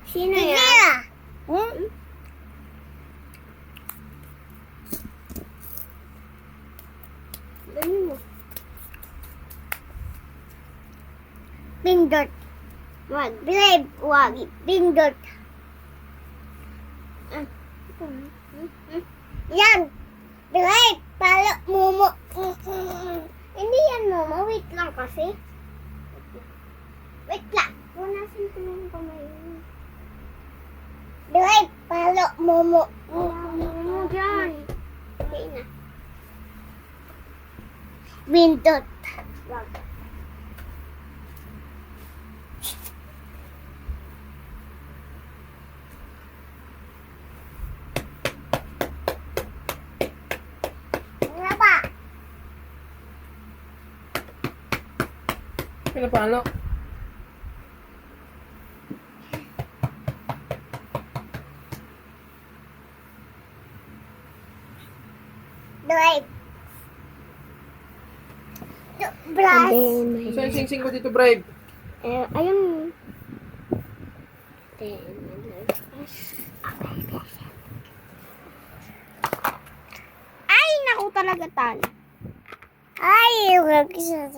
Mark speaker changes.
Speaker 1: Sino yan? Dali mo. Pindot. Wag. Brave. Wag. Pindot. Yan. Brave. Palo. Momo. Hindi yan, Momo. Wait lang kasi. Wait lang. Punasin ko lang yung kamay. Brave. Palo. Momo. Momo dyan. Okay na. Pindot. Wag.
Speaker 2: Paano?
Speaker 1: Drive. Brush.
Speaker 2: Saan yung sing-sing ko dito, Brave?
Speaker 1: Ayun. Ay, naku talaga tan. Ay, wag siya.